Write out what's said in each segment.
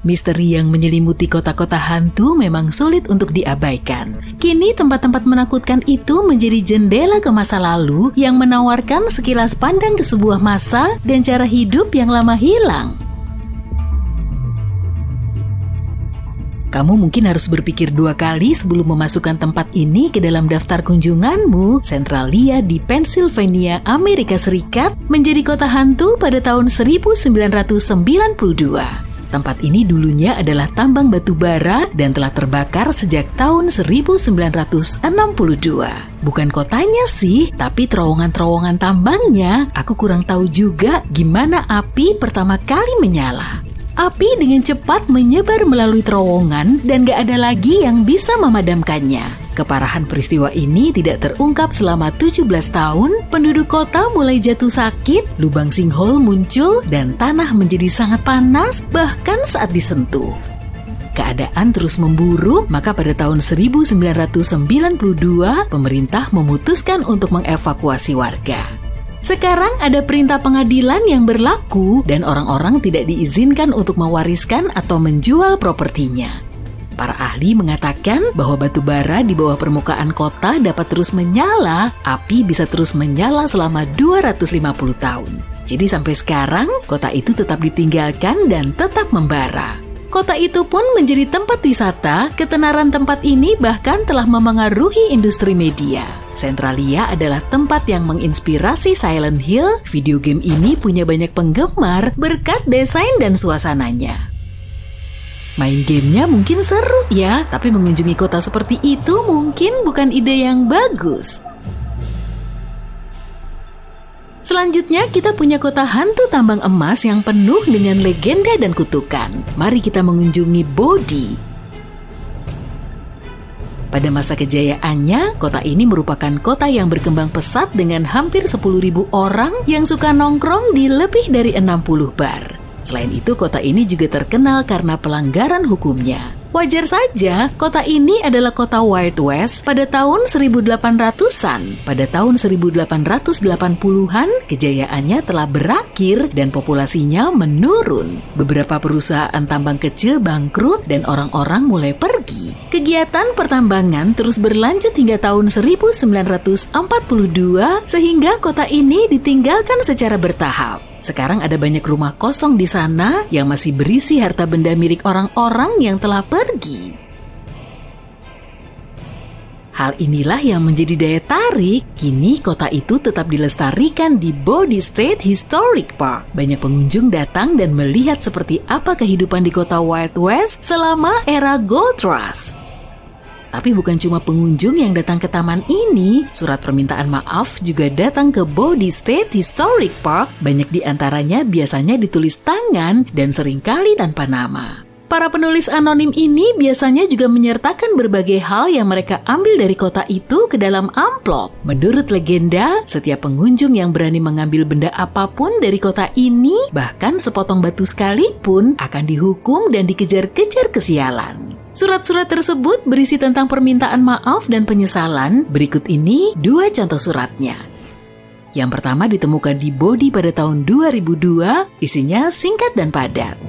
Misteri yang menyelimuti kota-kota hantu memang sulit untuk diabaikan. Kini tempat-tempat menakutkan itu menjadi jendela ke masa lalu yang menawarkan sekilas pandang ke sebuah masa dan cara hidup yang lama hilang. Kamu mungkin harus berpikir 2 kali sebelum memasukkan tempat ini ke dalam daftar kunjunganmu. Centralia di Pennsylvania, Amerika Serikat, menjadi kota hantu pada tahun 1992. Tempat ini dulunya adalah tambang batu bara dan telah terbakar sejak tahun 1962. Bukan kotanya sih, tapi terowongan-terowongan tambangnya. Aku kurang tahu juga gimana api pertama kali menyala. Api dengan cepat menyebar melalui terowongan dan gak ada lagi yang bisa memadamkannya. Keparahan peristiwa ini tidak terungkap selama 17 tahun, penduduk kota mulai jatuh sakit, lubang sinkhole muncul, dan tanah menjadi sangat panas bahkan saat disentuh. Keadaan terus memburuk, maka pada tahun 1992, pemerintah memutuskan untuk mengevakuasi warga. Sekarang ada perintah pengadilan yang berlaku dan orang-orang tidak diizinkan untuk mewariskan atau menjual propertinya. Para ahli mengatakan bahwa batu bara di bawah permukaan kota dapat terus menyala, api bisa terus menyala selama 250 tahun. Jadi sampai sekarang, kota itu tetap ditinggalkan dan tetap membara. Kota itu pun menjadi tempat wisata, ketenaran tempat ini bahkan telah memengaruhi industri media. Centralia adalah tempat yang menginspirasi Silent Hill. Video game ini punya banyak penggemar berkat desain dan suasananya. Main gamenya mungkin seru ya, tapi mengunjungi kota seperti itu mungkin bukan ide yang bagus. Selanjutnya kita punya kota hantu tambang emas yang penuh dengan legenda dan kutukan. Mari kita mengunjungi Bodie. Pada masa kejayaannya, kota ini merupakan kota yang berkembang pesat dengan hampir 10.000 orang yang suka nongkrong di lebih dari 60 bar. Selain itu, kota ini juga terkenal karena pelanggaran hukumnya. Wajar saja, kota ini adalah kota Wild West pada tahun 1800-an. Pada tahun 1880-an, kejayaannya telah berakhir dan populasinya menurun. Beberapa perusahaan tambang kecil bangkrut dan orang-orang mulai pergi. Kegiatan pertambangan terus berlanjut hingga tahun 1942, sehingga kota ini ditinggalkan secara bertahap. Sekarang ada banyak rumah kosong di sana yang masih berisi harta benda milik orang-orang yang telah pergi. Hal inilah yang menjadi daya tarik. Kini kota itu tetap dilestarikan di Bodie State Historic Park. Banyak pengunjung datang dan melihat seperti apa kehidupan di kota Wild West selama era Gold Rush. Tapi bukan cuma pengunjung yang datang ke taman ini, surat permintaan maaf juga datang ke Bodie State Historic Park. Banyak di antaranya biasanya ditulis tangan dan seringkali tanpa nama. Para penulis anonim ini biasanya juga menyertakan berbagai hal yang mereka ambil dari kota itu ke dalam amplop. Menurut legenda, setiap pengunjung yang berani mengambil benda apapun dari kota ini, bahkan sepotong batu sekalipun, akan dihukum dan dikejar-kejar kesialan. Surat-surat tersebut berisi tentang permintaan maaf dan penyesalan. Berikut ini 2 contoh suratnya. Yang pertama ditemukan di Bodie pada tahun 2002, isinya singkat dan padat.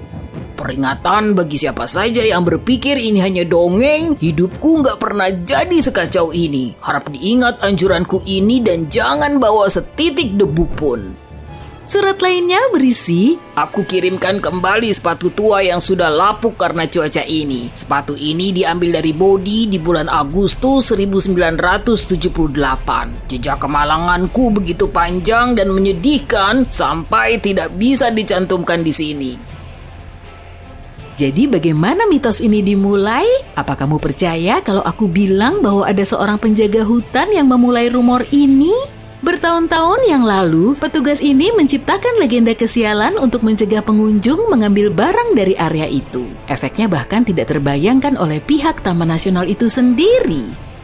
Peringatan bagi siapa saja yang berpikir ini hanya dongeng, hidupku nggak pernah jadi sekacau ini. Harap diingat anjuranku ini dan jangan bawa setitik debu pun. Surat lainnya berisi, aku kirimkan kembali sepatu tua yang sudah lapuk karena cuaca ini. Sepatu ini diambil dari Bodie di bulan Agustus 1978. Jejak kemalanganku begitu panjang dan menyedihkan sampai tidak bisa dicantumkan di sini. Jadi bagaimana mitos ini dimulai? Apa kamu percaya kalau aku bilang bahwa ada seorang penjaga hutan yang memulai rumor ini? Bertahun-tahun yang lalu, petugas ini menciptakan legenda kesialan untuk mencegah pengunjung mengambil barang dari area itu. Efeknya bahkan tidak terbayangkan oleh pihak Taman Nasional itu sendiri.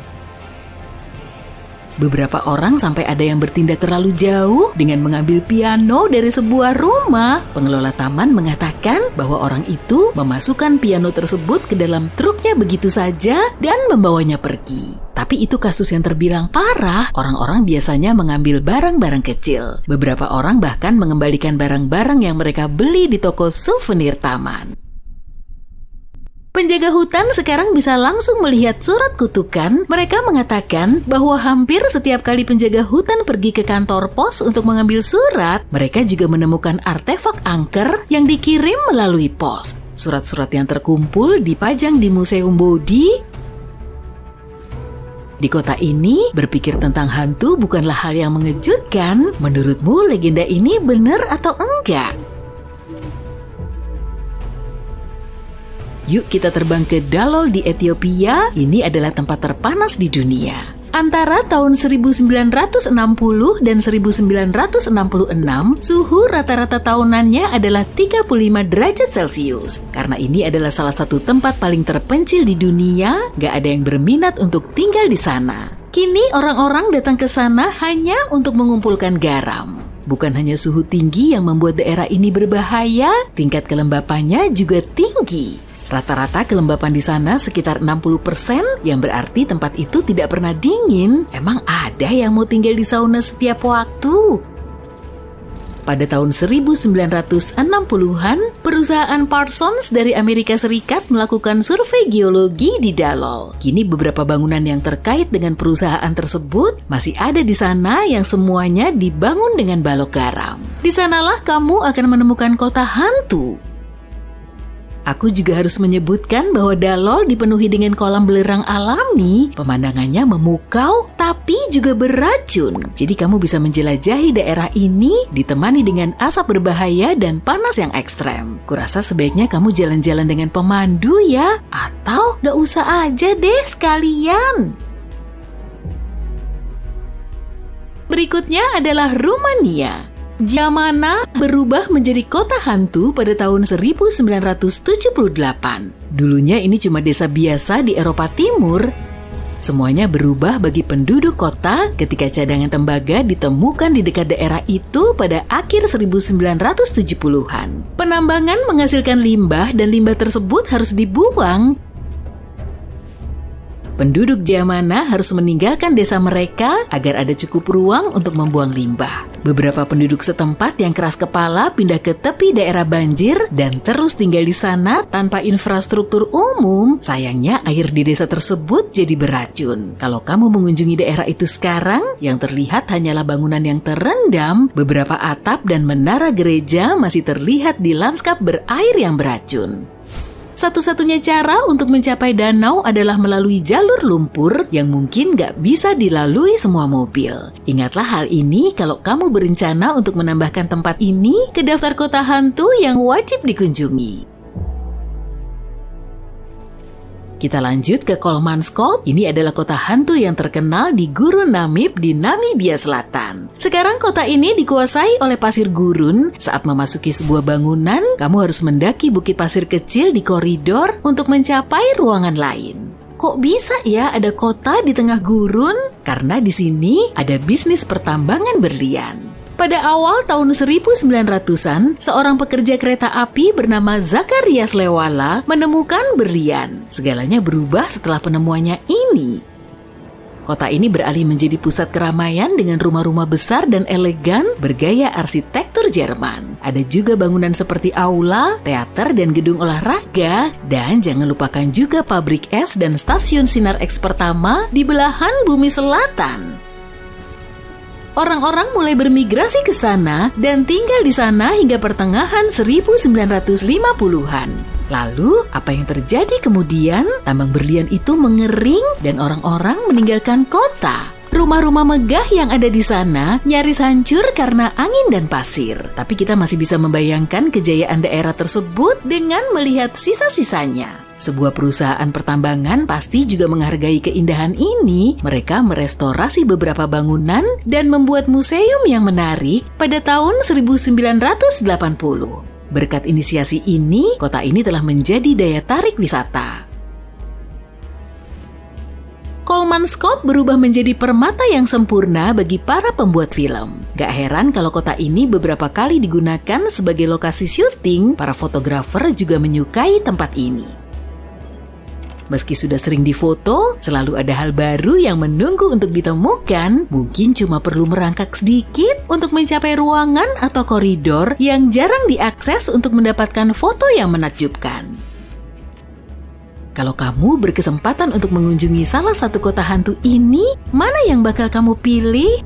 Beberapa orang sampai ada yang bertindak terlalu jauh dengan mengambil piano dari sebuah rumah. Pengelola taman mengatakan bahwa orang itu memasukkan piano tersebut ke dalam truknya begitu saja dan membawanya pergi. Tapi itu kasus yang terbilang parah. Orang-orang biasanya mengambil barang-barang kecil. Beberapa orang bahkan mengembalikan barang-barang yang mereka beli di toko souvenir taman. Penjaga hutan sekarang bisa langsung melihat surat kutukan. Mereka mengatakan bahwa hampir setiap kali penjaga hutan pergi ke kantor pos untuk mengambil surat, mereka juga menemukan artefak angker yang dikirim melalui pos. Surat-surat yang terkumpul dipajang di Museum Bodhi. Di kota ini, berpikir tentang hantu bukanlah hal yang mengejutkan. Menurutmu legenda ini benar atau enggak? Yuk kita terbang ke Dalol di Ethiopia. Ini adalah tempat terpanas di dunia. Antara tahun 1960 dan 1966, suhu rata-rata tahunannya adalah 35 derajat Celcius. Karena ini adalah salah satu tempat paling terpencil di dunia, gak ada yang berminat untuk tinggal di sana. Kini orang-orang datang ke sana hanya untuk mengumpulkan garam. Bukan hanya suhu tinggi yang membuat daerah ini berbahaya, tingkat kelembapannya juga tinggi. Rata-rata kelembapan di sana sekitar 60%, yang berarti tempat itu tidak pernah dingin. Emang ada yang mau tinggal di sauna setiap waktu? Pada tahun 1960-an, perusahaan Parsons dari Amerika Serikat melakukan survei geologi di Dalol. Kini beberapa bangunan yang terkait dengan perusahaan tersebut masih ada di sana yang semuanya dibangun dengan balok garam. Di sanalah kamu akan menemukan kota hantu. Aku juga harus menyebutkan bahwa Dalol dipenuhi dengan kolam belerang alami. Pemandangannya memukau tapi juga beracun. Jadi kamu bisa menjelajahi daerah ini ditemani dengan asap berbahaya dan panas yang ekstrem. Kurasa sebaiknya kamu jalan-jalan dengan pemandu ya. Atau gak usah aja deh sekalian. Berikutnya adalah Rumania. Jamana berubah menjadi kota hantu pada tahun 1978. Dulunya ini cuma desa biasa di Eropa Timur. Semuanya berubah bagi penduduk kota ketika cadangan tembaga ditemukan di dekat daerah itu pada akhir 1970-an. Penambangan menghasilkan limbah dan limbah tersebut harus dibuang. Penduduk Jamana harus meninggalkan desa mereka agar ada cukup ruang untuk membuang limbah. Beberapa penduduk setempat yang keras kepala pindah ke tepi daerah banjir dan terus tinggal di sana tanpa infrastruktur umum. Sayangnya air di desa tersebut jadi beracun. Kalau kamu mengunjungi daerah itu sekarang, yang terlihat hanyalah bangunan yang terendam, beberapa atap dan menara gereja masih terlihat di lanskap berair yang beracun. Satu-satunya cara untuk mencapai danau adalah melalui jalur lumpur yang mungkin gak bisa dilalui semua mobil. Ingatlah hal ini kalau kamu berencana untuk menambahkan tempat ini ke daftar kota hantu yang wajib dikunjungi. Kita lanjut ke Kolmanskop. Ini adalah kota hantu yang terkenal di Gurun Namib di Namibia Selatan. Sekarang kota ini dikuasai oleh pasir gurun. Saat memasuki sebuah bangunan, kamu harus mendaki bukit pasir kecil di koridor untuk mencapai ruangan lain. Kok bisa ya ada kota di tengah gurun? Karena di sini ada bisnis pertambangan berlian. Pada awal tahun 1900-an, seorang pekerja kereta api bernama Zakarias Lewala menemukan berlian. Segalanya berubah setelah penemuannya ini. Kota ini beralih menjadi pusat keramaian dengan rumah-rumah besar dan elegan bergaya arsitektur Jerman. Ada juga bangunan seperti aula, teater, dan gedung olahraga. Dan jangan lupakan juga pabrik es dan stasiun sinar X pertama di belahan bumi selatan. Orang-orang mulai bermigrasi ke sana dan tinggal di sana hingga pertengahan 1950-an. Lalu, apa yang terjadi kemudian? Tambang berlian itu mengering dan orang-orang meninggalkan kota. Rumah-rumah megah yang ada di sana nyaris hancur karena angin dan pasir. Tapi kita masih bisa membayangkan kejayaan daerah tersebut dengan melihat sisa-sisanya. Sebuah perusahaan pertambangan pasti juga menghargai keindahan ini. Mereka merestorasi beberapa bangunan dan membuat museum yang menarik pada tahun 1980. Berkat inisiasi ini, kota ini telah menjadi daya tarik wisata. Kolmanskop berubah menjadi permata yang sempurna bagi para pembuat film. Gak heran kalau kota ini beberapa kali digunakan sebagai lokasi syuting, para fotografer juga menyukai tempat ini. Meski sudah sering difoto, selalu ada hal baru yang menunggu untuk ditemukan. Mungkin cuma perlu merangkak sedikit untuk mencapai ruangan atau koridor yang jarang diakses untuk mendapatkan foto yang menakjubkan. Kalau kamu berkesempatan untuk mengunjungi salah satu kota hantu ini, mana yang bakal kamu pilih?